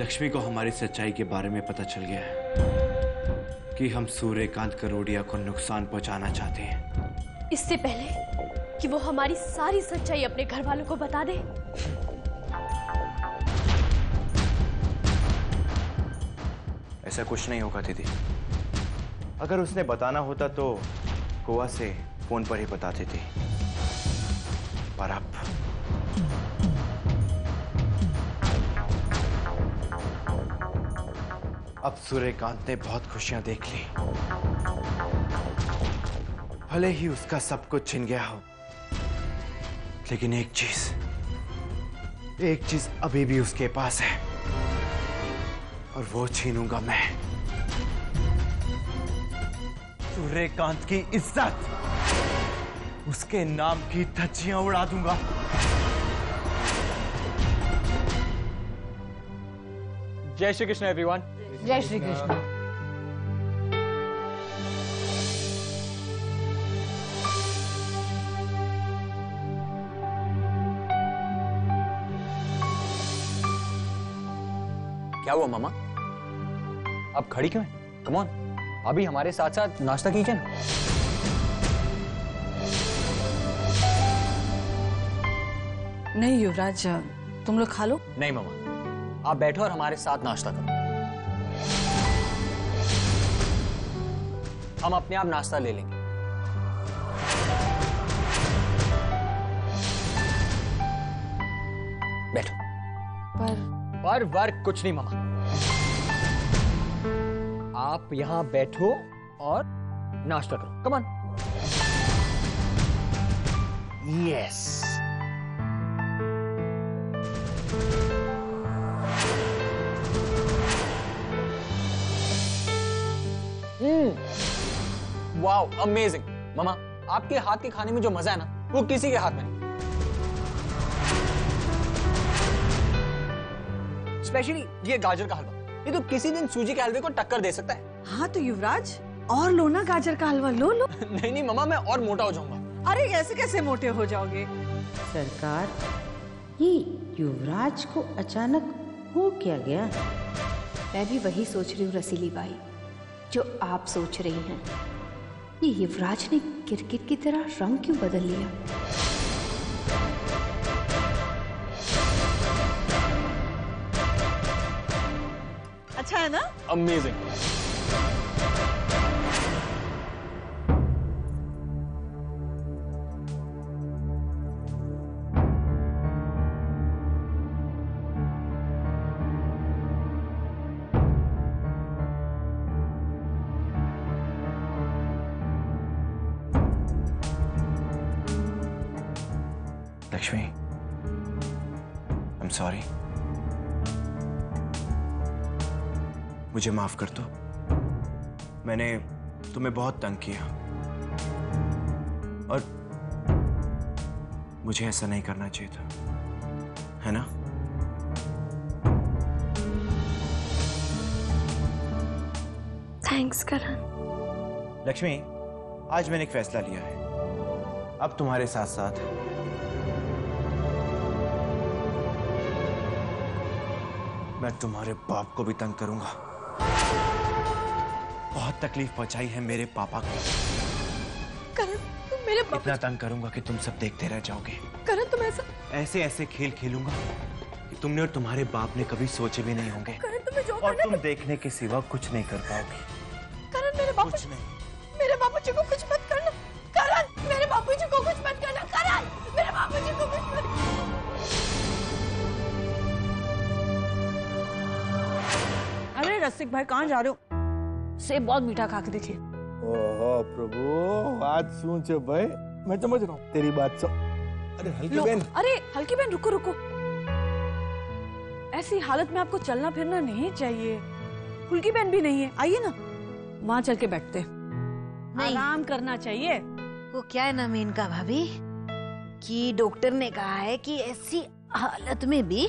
लक्ष्मी को हमारी सच्चाई के बारे में पता चल गया है कि हम सूर्यकांत करोड़िया को नुकसान पहुंचाना चाहते हैं। इससे पहले कि वो हमारी सारी सच्चाई अपने घर वालों को बता दे, ऐसा कुछ नहीं होगा दीदी। अगर उसने बताना होता तो गोवा से फोन पर ही बताती थी, पर अब सूर्यकांत ने बहुत खुशियां देख ली। भले ही उसका सब कुछ छिन गया हो, लेकिन एक चीज अभी भी उसके पास है, और वो छीनूंगा मैं। सूर्यकांत की इज्जत, उसके नाम की धज्जियां उड़ा दूंगा। जय श्री कृष्ण एवरीवन। जय श्री कृष्ण। क्या हुआ मामा, अब खड़ी क्यों है? कम ऑन, अभी हमारे साथ साथ नाश्ता कीजिए ना। नहीं युवराज, तुम लोग खा लो। नहीं मामा, आप बैठो और हमारे साथ नाश्ता करो। हम अपने आप नाश्ता ले लेंगे। बैठो। पर वर्क कुछ नहीं मामा, आप यहां बैठो और नाश्ता करो। Come on. Yes. Wow, amazing. मामा, आपके हाथ के खाने में जो मजा है ना, वो किसी के हाथ में नहीं। स्पेशली ये गाजर का हलवा, ये तो किसी दिन सूजी के हलवे को टक्कर दे सकता है। हाँ तो युवराज, और लो ना गाजर का हलवा, लो लो। नहीं नहीं मामा, मैं और मोटा हो जाऊंगा। अरे ऐसे कैसे मोटे हो जाओगे? सरकार, ये युवराज को अचानक हो क्या गया? मैं भी वही सोच रही हूँ रसीली बाई, जो आप सोच रही हैं। ये युवराज ने क्रिकेट की तरह रंग क्यों बदल लिया? अच्छा है ना? अमेजिंग। Lakshmi, I'm sorry। मुझे माफ कर दो, मैंने तुम्हें बहुत तंग किया, और मुझे ऐसा नहीं करना चाहिए था, है ना? थैंक्स करण। लक्ष्मी, आज मैंने एक फैसला लिया है। अब तुम्हारे साथ साथ मैं तुम्हारे बाप को भी तंग करूंगा। बहुत तकलीफ पहुंचाई है मेरे पापा को। करण, तुम मेरे पापा, इतना तंग करूंगा कि तुम सब देखते रह जाओगे। करण, तुम ऐसे ऐसे खेल खेलूंगा कि तुमने और तुम्हारे बाप ने कभी सोचे भी नहीं होंगे। करण, तुम्हें जो और तुम देखने के सिवा कुछ नहीं कर पाओगे। करण, मेरे बापू, कुछ नहीं। मेरे बापूजी को कुछ मत करना। करण, मेरे बापूजी को कुछ मत करना। करण, मेरे बापूजी को कुछ मत करना। अरे रसिक भाई, कहाँ जा रहे हो? सेब बहुत मीठा खा के देखिए। ओहो प्रभु, बात सुन छे भाई, मैं समझ रहा हूँ तेरी बात सब। अरे हल्की बहन, अरे हल्की बहन, रुको रुको। ऐसी हालत में आपको चलना फिरना नहीं चाहिए। हुल्की बहन भी नहीं है, आइए ना, वहाँ चल के बैठते। आराम करना चाहिए। वो क्या है ना मेनका भाभी, कि डॉक्टर ने कहा है कि ऐसी हालत में भी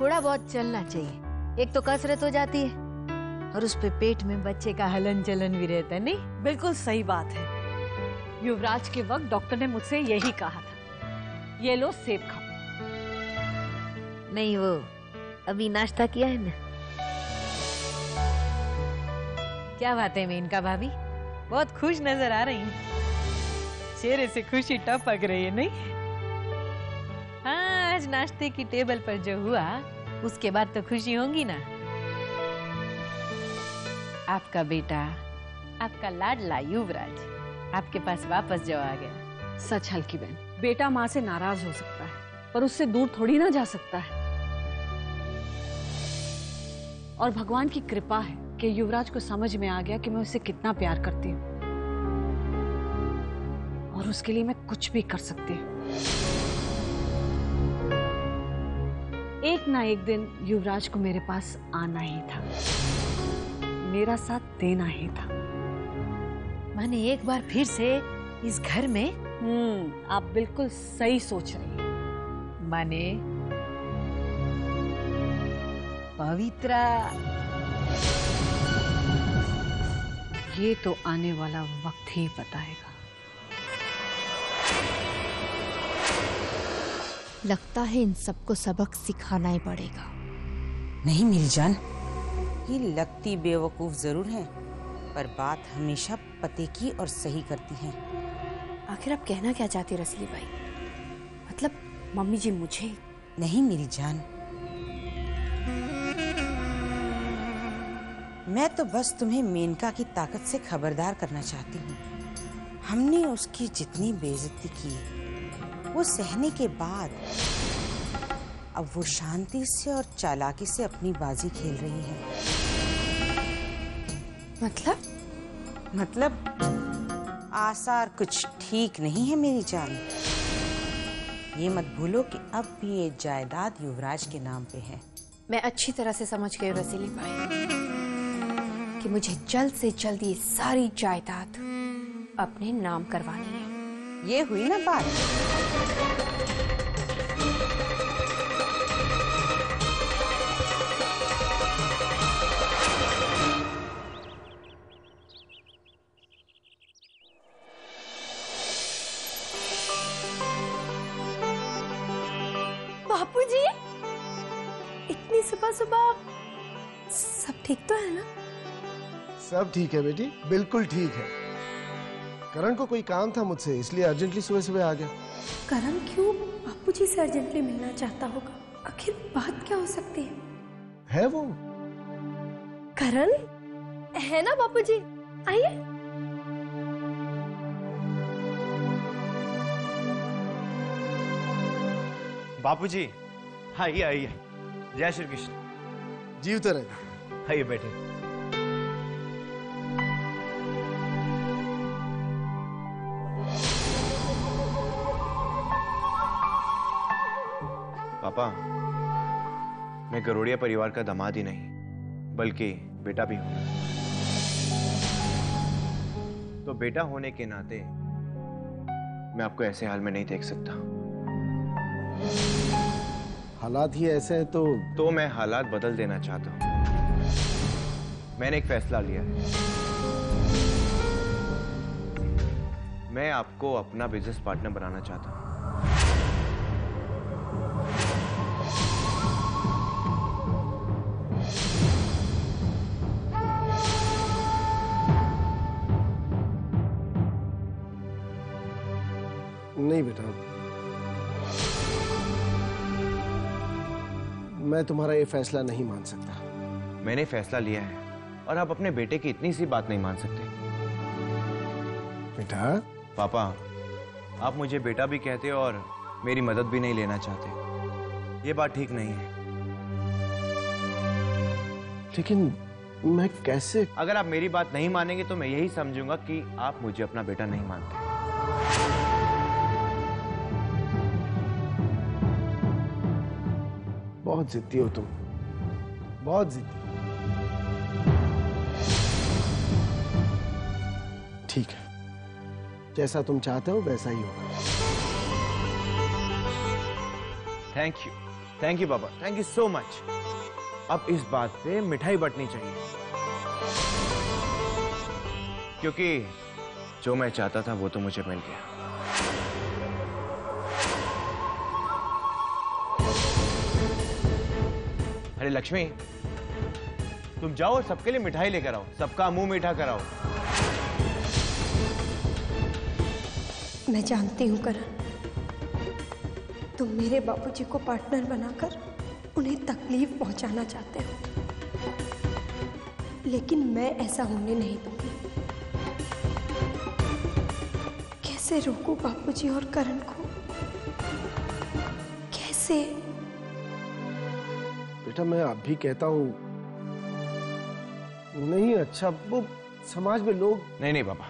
थोड़ा बहुत चलना चाहिए। एक तो कसरत हो जाती है, और उस पे पेट में बच्चे का हलन चलन भी रहता है। नहीं, बिल्कुल सही बात है। युवराज के वक्त डॉक्टर ने मुझसे यही कहा था, ये लो सेब खाओ। नहीं वो अभी नाश्ता किया है ना, क्या बात है मेनका भाभी, बहुत खुश नजर आ रही हैं। चेहरे से खुशी टपक रही है नहीं? हाँ, आज नाश्ते की टेबल पर जो हुआ उसके बाद तो खुशी होंगी ना। आपका बेटा, आपका लाडला युवराज आपके पास वापस जो आ गया। सच हल्की बहन, बेटा माँ से नाराज हो सकता है पर उससे दूर थोड़ी ना जा सकता है। और भगवान की कृपा है कि युवराज को समझ में आ गया कि मैं उसे कितना प्यार करती हूँ और उसके लिए मैं कुछ भी कर सकती हूँ। एक ना एक दिन युवराज को मेरे पास आना ही था, मेरा साथ देना ही था। माने एक बार फिर से इस घर में? आप बिल्कुल सही सोच रही हैं। माने पवित्रा। ये तो आने वाला वक्त ही बताएगा। लगता है इन सबको सबक सिखाना ही पड़ेगा। नहीं मेरी जान, ये लगती बेवकूफ जरूर है पर बात हमेशा पते की और सही करती है। आखिर आप कहना क्या चाहती रसीली बाई? मतलब मम्मी जी मुझे? नहीं मेरी जान, मैं तो बस तुम्हें मेनका की ताकत से खबरदार करना चाहती हूँ। हमने उसकी जितनी बेइज्जती की वो सहने के बाद अब वो शांति से और चालाकी से अपनी बाजी खेल रही है। मतलब आसार कुछ ठीक नहीं है मेरी जान। ये मत भूलो कि अब भी ये जायदाद युवराज के नाम पे है। मैं अच्छी तरह से समझ गई रसीली बाई कि मुझे जल्द से जल्द ये सारी जायदाद अपने नाम करवानी है। ये हुई ना बात। बापूजी, इतनी सुबह सुबह सब ठीक तो है ना? सब ठीक है बेटी, बिल्कुल ठीक है। करण को कोई काम था मुझसे, इसलिए अर्जेंटली सुबह सुबह आ गया। करण क्यों बापूजी से अर्जेंटली मिलना चाहता होगा? आखिर बात क्या हो सकती है? है वो करण है ना बापूजी? आइए। बापूजी, आइए आइए। जय श्री कृष्ण। जीवते रहे। आइए बैठे। पापा, मैं गरोड़िया परिवार का दामाद ही नहीं बल्कि बेटा भी हूं। तो बेटा होने के नाते मैं आपको ऐसे हाल में नहीं देख सकता। हालात ही ऐसे हैं तो मैं हालात बदल देना चाहता हूं। मैंने एक फैसला लिया है। मैं आपको अपना बिजनेस पार्टनर बनाना चाहता हूं। नहीं बेटा, मैं तुम्हारा ये फैसला नहीं मान सकता। मैंने फैसला लिया है और आप अपने बेटे की इतनी सी बात नहीं मान सकते। बेटा, पापा, आप मुझे बेटा भी कहते और मेरी मदद भी नहीं लेना चाहते। ये बात ठीक नहीं है। लेकिन मैं कैसे? अगर आप मेरी बात नहीं मानेंगे तो मैं यही समझूंगा कि आप मुझे अपना बेटा नहीं मानते। बहुत जिद्दी हो तुम, बहुत जिद्दी। ठीक है, जैसा तुम चाहते हो वैसा ही होगा। थैंक यू पापा, थैंक यू सो मच। अब इस बात पे मिठाई बंटनी चाहिए, क्योंकि जो मैं चाहता था वो तो मुझे मिल गया। अरे लक्ष्मी, तुम जाओ और सबके लिए मिठाई लेकर आओ, सबका मुंह मीठा कराओ। मैं जानती हूँ करण, तुम मेरे बापूजी को पार्टनर बनाकर उन्हें तकलीफ पहुंचाना चाहते हो, लेकिन मैं ऐसा होने नहीं दूंगी। कैसे रोकूं बापूजी और करण को? कैसे? बेटा मैं अब भी कहता हूँ नहीं, अच्छा वो समाज में लोग। नहीं नहीं पापा,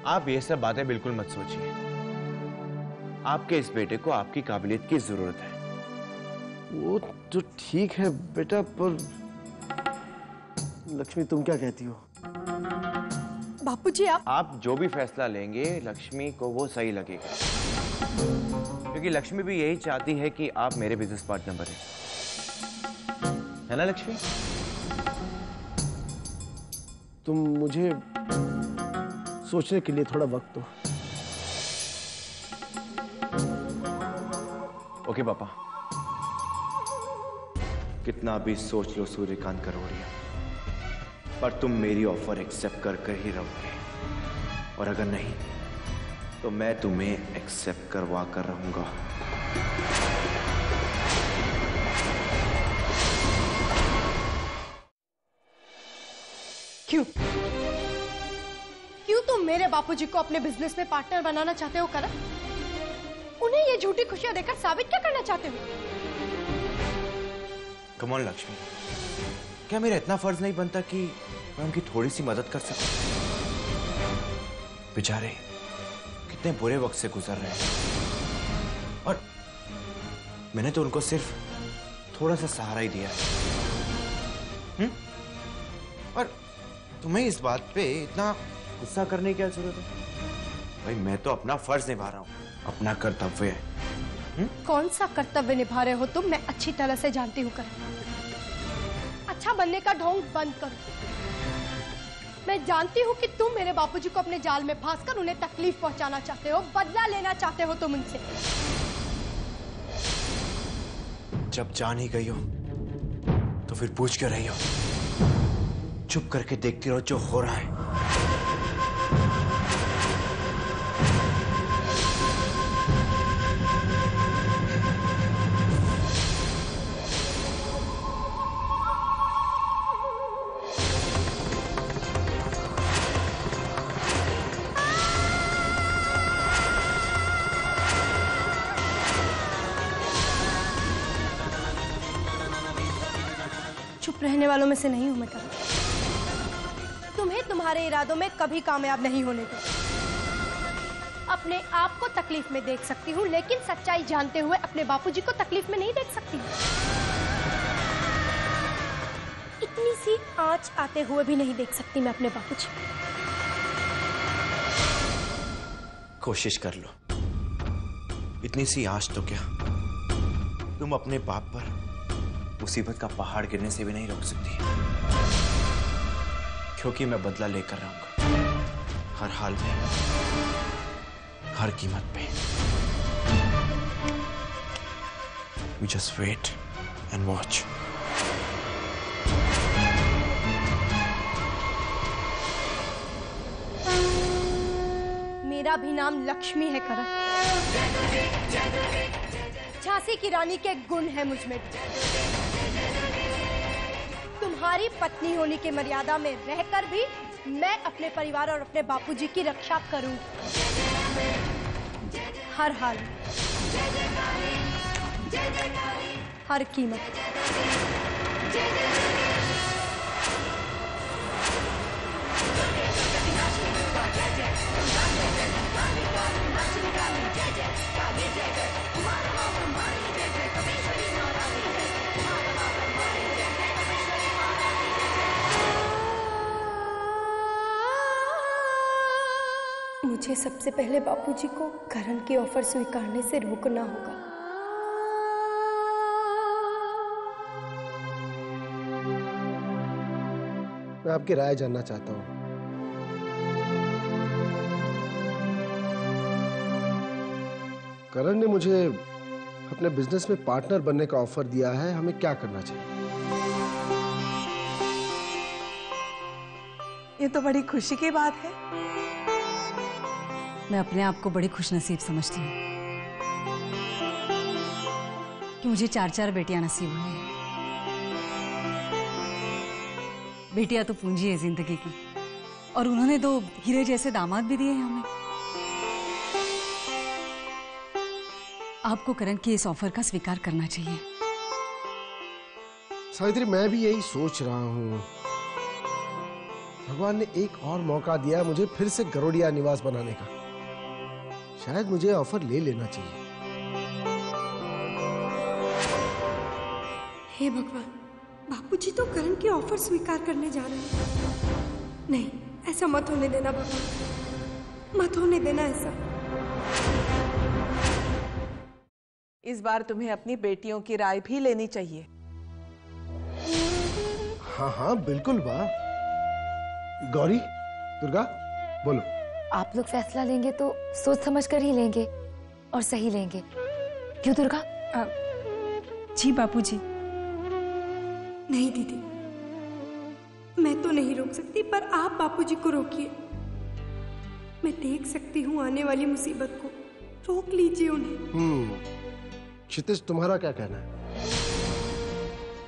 आप ये सब बातें बिल्कुल मत सोचिए। आपके इस बेटे को आपकी काबिलियत की जरूरत है। वो तो ठीक है बेटा, पर लक्ष्मी तुम क्या कहती हो? बापूजी आप जो भी फैसला लेंगे लक्ष्मी को वो सही लगेगा, क्योंकि लक्ष्मी भी यही चाहती है कि आप मेरे बिजनेस पार्टनर बने, है ना लक्ष्मी? तुम मुझे सोचने के लिए थोड़ा वक्त दो। ओके पापा, कितना भी सोच लो सूर्यकांत करोड़िया, पर तुम मेरी ऑफर एक्सेप्ट कर ही रहोगे, और अगर नहीं तो मैं तुम्हें एक्सेप्ट करवा कर रहूंगा। क्यों? क्यों तुम मेरे बापूजी को अपने बिजनेस में पार्टनर बनाना चाहते हो करण? उन्हें ये झूठी खुशियां देकर साबित क्या करना चाहते हो? कम ऑन लक्ष्मी, क्या मेरा इतना फर्ज नहीं बनता कि मैं उनकी थोड़ी सी मदद कर सकूं? बेचारे कितने बुरे वक्त से गुजर रहे हैं, और मैंने तो उनको सिर्फ थोड़ा सा सहारा ही दिया। और तुम्हें इस बात पे इतना गुस्सा करने की क्या जरूरत है? भाई मैं तो अपना फर्ज निभा रहा हूं, अपना कर्तव्य है। कौन सा कर्तव्य निभा रहे हो तुम? मैं अच्छी तरह से जानती हूँ करण। अच्छा बनने का ढोंग बंद करो। मैं जानती हूँ कि तुम मेरे बापूजी को अपने जाल में फंसकर उन्हें तकलीफ पहुंचाना चाहते हो, बदला लेना चाहते हो तुम उनसे। जब जान ही गई हो तो फिर पूछ क्यों रही हो? चुप करके देखती रहो जो हो रहा है। चुप रहने वालों में से नहीं हूं मैं करण। तुम्हें तुम्हारे इरादों में कभी कामयाब नहीं होने दो। अपने आप को तकलीफ में देख सकती हूँ, लेकिन सच्चाई जानते हुए अपने बापूजी को तकलीफ में नहीं देख सकती। इतनी सी आंच आते हुए भी नहीं देख सकती मैं अपने बापूजी। कोशिश कर लो, इतनी सी आंच तो क्या, तुम अपने बाप पर मुसीबत का पहाड़ गिरने से भी नहीं रोक सकती, क्योंकि मैं बदला लेकर रहूंगा, हर हाल में, हर कीमत पे। You just wait and watch. मेरा भी नाम लक्ष्मी है करण। झांसी की रानी के गुण है मुझ में। तुम्हारी पत्नी होने की मर्यादा में रहकर भी मैं अपने परिवार और अपने बापूजी की रक्षा करूंगी, हर हाल में, हर कीमत। मुझे सबसे पहले बापूजी को करण की ऑफर स्वीकारने से रोकना होगा। मैं आपकी राय जानना चाहता हूँ। करण ने मुझे अपने बिजनेस में पार्टनर बनने का ऑफर दिया है, हमें क्या करना चाहिए? ये तो बड़ी खुशी की बात है। मैं अपने आप को बड़ी खुशनसीब समझती हूँ कि मुझे 4 बेटियां नसीब हुई हैं। बेटियां तो पूंजी है जिंदगी की, और उन्होंने 2 हीरे जैसे दामाद भी दिए हैं हमें। आपको करण की इस ऑफर का स्वीकार करना चाहिए। सावित्री, मैं भी यही सोच रहा हूँ। भगवान ने एक और मौका दिया मुझे फिर से गरोड़िया निवास बनाने का। शायद मुझे ऑफर ले लेना चाहिए। हे भगवान, बापूजी तो करण की ऑफर स्वीकार करने जा रहे हैं। नहीं, ऐसा मत होने देना भगवान, मत होने देना ऐसा। इस बार तुम्हें अपनी बेटियों की राय भी लेनी चाहिए। हाँ हाँ बिल्कुल वाह। गौरी, दुर्गा, बोलो। आप लोग फैसला लेंगे तो सोच समझ कर ही लेंगे और सही लेंगे, क्यों दुर्गा? जी बापूजी। नहीं दीदी, मैं तो नहीं रोक सकती, पर आप बापूजी को रोकिए। मैं देख सकती हूँ आने वाली मुसीबत को, रोक लीजिए उन्हें। क्षितिज, तुम्हारा क्या कहना है?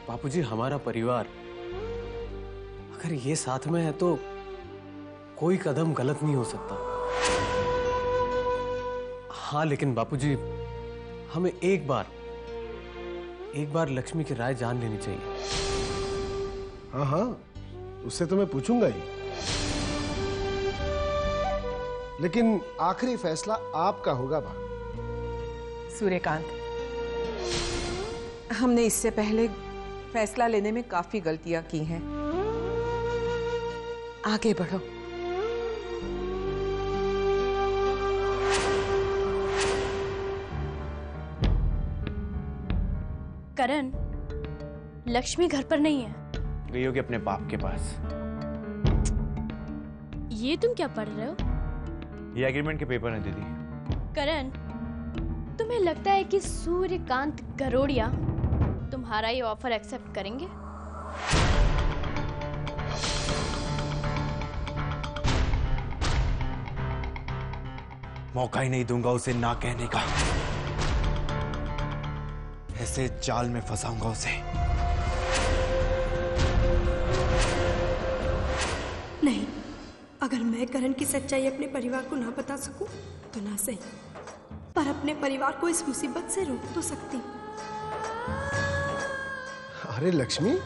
बापूजी, हमारा परिवार अगर ये साथ में है तो कोई कदम गलत नहीं हो सकता। हाँ, लेकिन बापूजी, हमें एक बार लक्ष्मी की राय जान लेनी चाहिए। हाँ हाँ, उससे तो मैं पूछूंगा ही, लेकिन आखिरी फैसला आपका होगा बा। सूर्यकांत, हमने इससे पहले फैसला लेने में काफी गलतियां की हैं। आगे बढ़ो। करण, लक्ष्मी घर पर नहीं है। गई होगी अपने बाप के पास। ये तुम क्या पढ़ रहे हो? ये एग्रीमेंट के पेपर हैं दीदी। करण, तुम्हें लगता है कि सूर्यकांत गरोड़िया तुम्हारा ये ऑफर एक्सेप्ट करेंगे? मौका ही नहीं दूंगा उसे ना कहने का। ऐसे जाल में फंसाऊंगा उसे। नहीं, अगर मैं करण की सच्चाई अपने परिवार को ना बता सकूं तो ना सही, पर अपने परिवार को इस मुसीबत से रोक तो सकती हूं। अरे लक्ष्मी,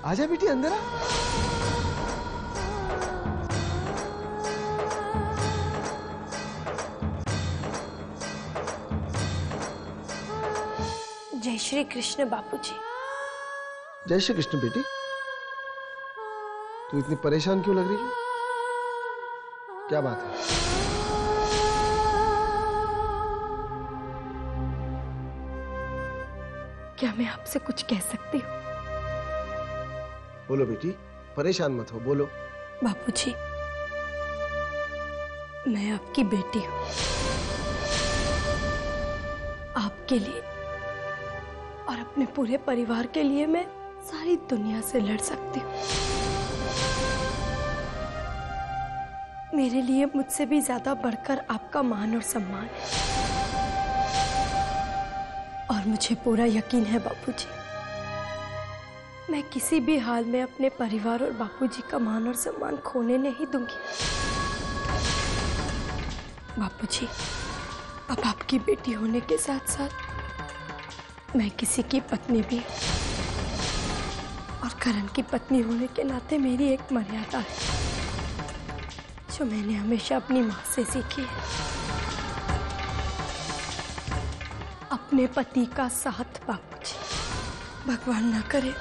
आजा बेटी, अंदर आ। जय श्री कृष्ण बापूजी। जय श्री कृष्ण बेटी। तू इतनी परेशान क्यों लग रही है? क्या बात है? क्या मैं आपसे कुछ कह सकती हूँ? बोलो बेटी, परेशान मत हो, बोलो। बापूजी, मैं आपकी बेटी हूँ। आपके लिए और अपने पूरे परिवार के लिए मैं सारी दुनिया से लड़ सकती हूँ। मेरे लिए मुझसे भी ज्यादा बढ़कर आपका मान और सम्मान है, और मुझे पूरा यकीन है बापूजी, मैं किसी भी हाल में अपने परिवार और बापूजी का मान और सम्मान खोने नहीं दूंगी। बापूजी, अब आपकी बेटी होने के साथ साथ मैं किसी की पत्नी भी हूँ, और करण की पत्नी होने के नाते मेरी एक मर्यादा है जो मैंने हमेशा अपनी माँ से सीखी है। अपने पति का साथ बापूजी, भगवान ना करे,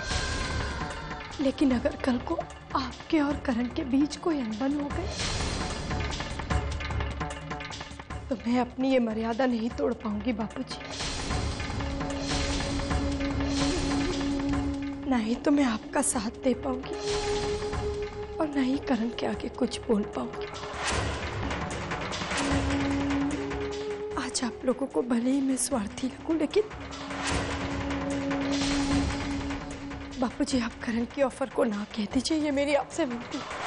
लेकिन अगर कल को आपके और करण के बीच कोई अनबन हो गई तो मैं अपनी ये मर्यादा नहीं तोड़ पाऊंगी बापूजी। ना ही तो मैं आपका साथ दे पाऊंगी और ना ही करण के आगे कुछ बोल पाऊंगी। आज आप लोगों को भले ही मैं स्वार्थी लगूं, बापूजी आप करण की ऑफर को ना कह दीजिए, ये मेरी आपसे विनती है।